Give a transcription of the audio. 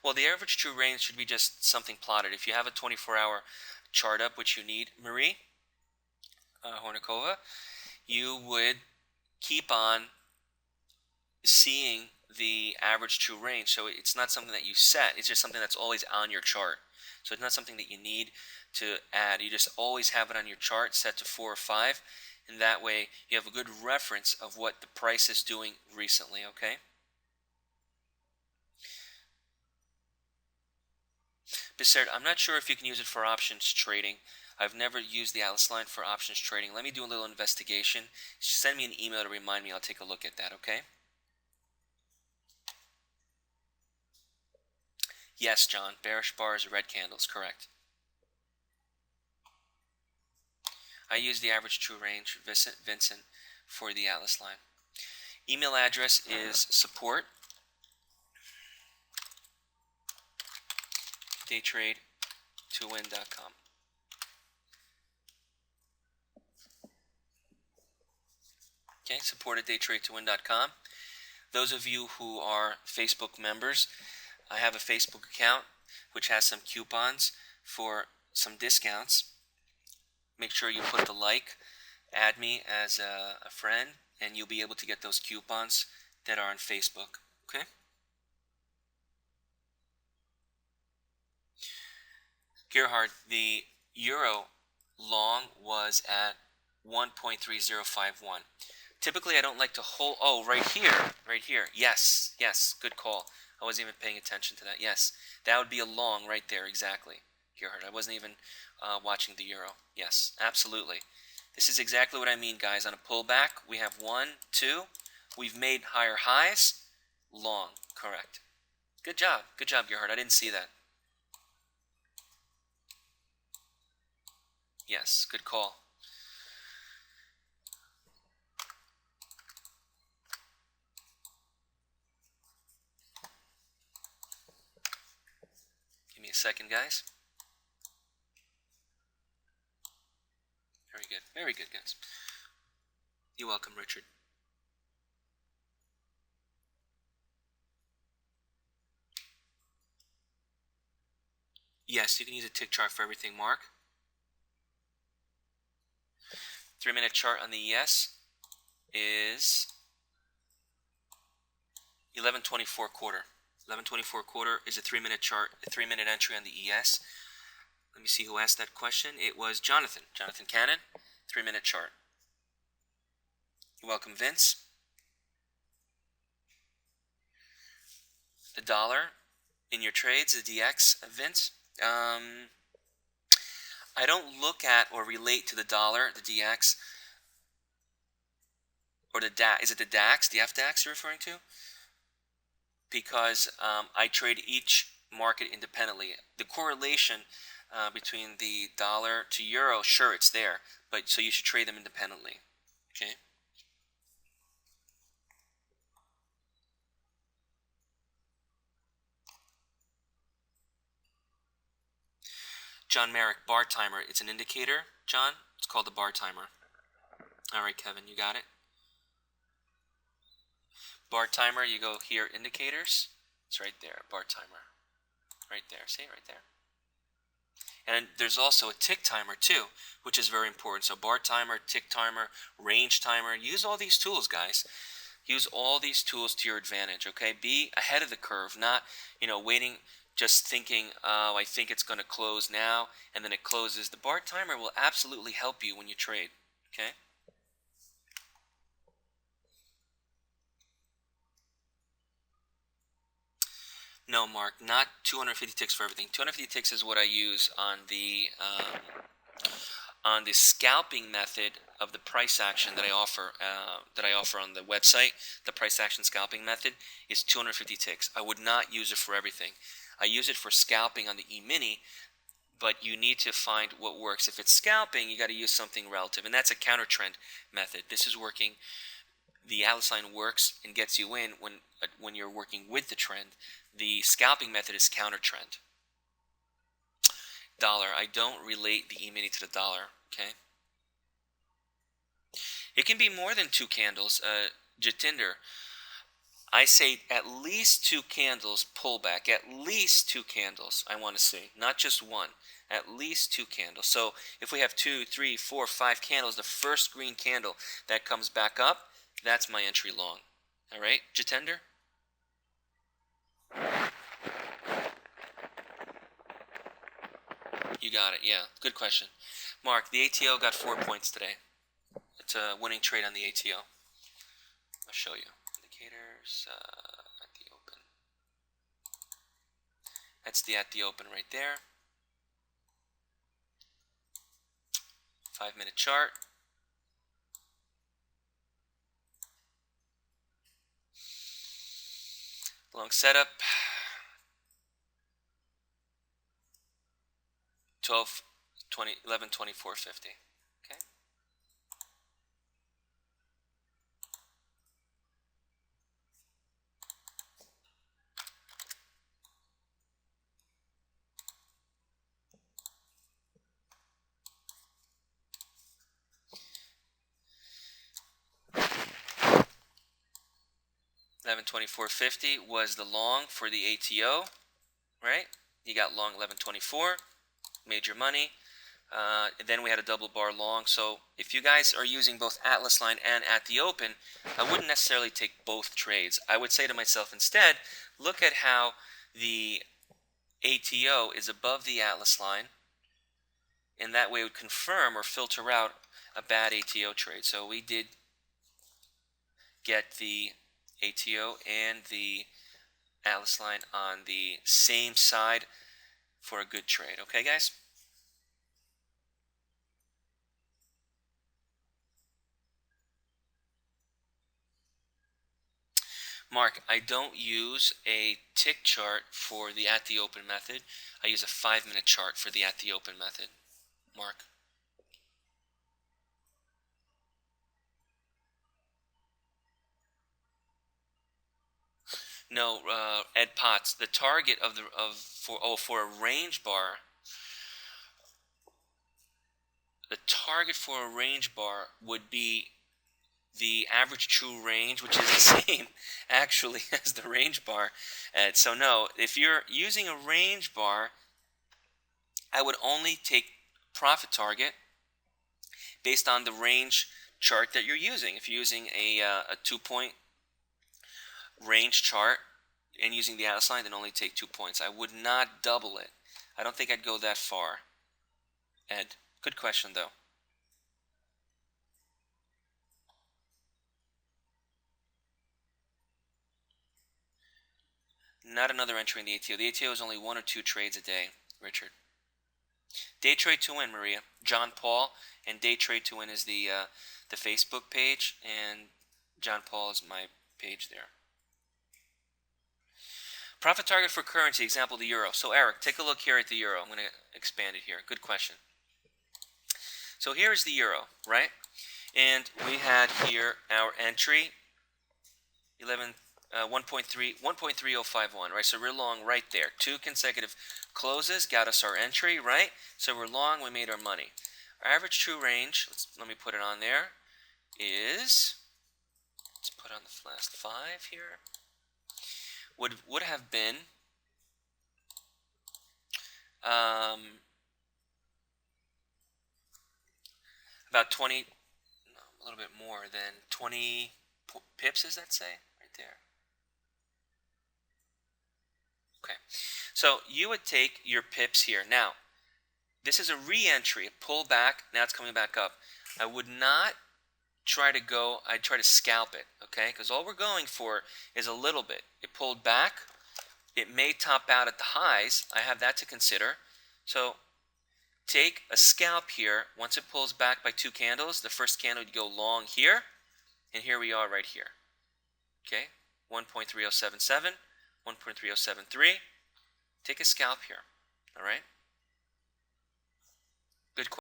Well, the average true range should be just something plotted. If you have a 24-hour chart up, which you need, Marie Hornikova, you would keep on seeing the average true range. So it's not something that you set, it's just something that's always on your chart. So it's not something that you need to add. You just always have it on your chart set to 4 or 5, and that way you have a good reference of what the price is doing recently, okay? Bissert, I'm not sure if you can use it for options trading. I've never used the Atlas line for options trading. Let me do a little investigation. Send me an email to remind me. I'll take a look at that, okay? Yes, John. Bearish bars, red candles, correct. I use the average true range, Vincent, for the Atlas line. Email address is support DayTradeToWin.com. Okay, support at DayTradeToWin.com. Those of you who are Facebook members, I have a Facebook account which has some coupons for some discounts. Make sure you put the like, add me as a friend, and you'll be able to get those coupons that are on Facebook. Okay? Gerhard, the euro long was at 1.3051. Typically, I don't like to hold. Oh, right here. Yes, good call. I wasn't even paying attention to that. Yes, that would be a long right there, exactly. Gerhard, I wasn't even watching the euro. Yes, absolutely. This is exactly what I mean, guys. On a pullback, we have 1, 2. We've made higher highs. Long, correct. Good job, Gerhard. I didn't see that. Yes, good call. Give me a second, guys. Very good, guys. You're welcome, Richard. Yes, you can use a tick chart for everything, Mark. 3-minute chart on the ES is 11:24 quarter. 11:24 quarter is a 3-minute chart, a 3-minute entry on the ES. Let me see who asked that question. It was Jonathan Cannon, 3-minute chart. You're welcome, Vince. The dollar in your trades, the DX, Vince. I don't look at or relate to the dollar, the DX, or the DAX. Is it the DAX, the FDAX you're referring to? Because I trade each market independently. The correlation between the dollar to euro, sure, it's there, but so you should trade them independently. Okay. John Merrick, bar timer. It's an indicator, John. It's called the bar timer. All right, Kevin, you got it. Bar timer, you go here, indicators. It's right there, bar timer. Right there, see it right there. And there's also a tick timer too, which is very important. So bar timer, tick timer, range timer. Use all these tools, guys. Use all these tools to your advantage, okay? Be ahead of the curve, not, waiting, just thinking, oh, I think it's going to close now, and then it closes. The bar timer will absolutely help you when you trade, okay? No, Mark, not 250 ticks for everything. 250 ticks is what I use on the scalping method of the price action that I offer on the website. The price action scalping method is 250 ticks. I would not use it for everything. I use it for scalping on the E-Mini, but you need to find what works. If it's scalping, you got to use something relative, and that's a counter trend method. This is working. The Atlas line works and gets you in when you're working with the trend. The scalping method is counter trend. Dollar. I don't relate the E-Mini to the dollar. Okay. It can be more than 2 candles. Jatinder. I say at least 2 candles pullback. At least 2 candles, I want to see. Not just one. At least 2 candles. So if we have 2, 3, 4, 5 candles, the first green candle that comes back up, that's my entry long. All right, Jitender? You got it, yeah. Good question. Mark, the ATO got 4 points today. It's a winning trade on the ATO. I'll show you. Indicators at the open. That's the at the open right there. 5-minute chart. Long setup. 12, 20, 11, 24, 50. Okay. $11.24.50 was the long for the ATO, right? You got long 11.24, made your money. Then we had a double bar long. So if you guys are using both Atlas line and at the open, I wouldn't necessarily take both trades. I would say to myself instead, look at how the ATO is above the Atlas line, and that way it would confirm or filter out a bad ATO trade. So we did get the ATO and the Atlas line on the same side for a good trade. Okay, guys? Mark, I don't use a tick chart for the at the open method. I use a 5-minute chart for the at the open method. Mark. No, Ed Potts. The target for a range bar. The target for a range bar would be the average true range, which is the same actually as the range bar. So no, if you're using a range bar, I would only take profit target based on the range chart that you're using. If you're using a 2-point range chart and using the Atlas line, then only take 2 points. I would not double it. I don't think I'd go that far. Ed, good question though. Not another entry in the ATO. The ATO is only 1 or 2 trades a day, Richard. DayTradeToWin, Maria. John Paul, and DayTradeToWin is the Facebook page, and John Paul is my page there. Profit target for currency, example the euro. So Eric, take a look here at the euro. I'm going to expand it here. Good question. So here is the euro, right? And we had here our entry, 1.3051, right? So we're long right there. 2 consecutive closes got us our entry, right? So we're long, we made our money. Our average true range, let me put it on there, is, let's put on the last 5 here, would have been about 20, no, a little bit more than 20 pips, does that say? Right there. Okay, so you would take your pips here. Now, this is a re-entry, a pull back, now it's coming back up. I would not try to go, I'd try to scalp it, okay? Because all we're going for is a little bit. It pulled back. It may top out at the highs. I have that to consider. So take a scalp here. Once it pulls back by 2 candles, the first candle would go long here, and here we are right here. Okay, 1.3077, 1.3073. Take a scalp here, all right?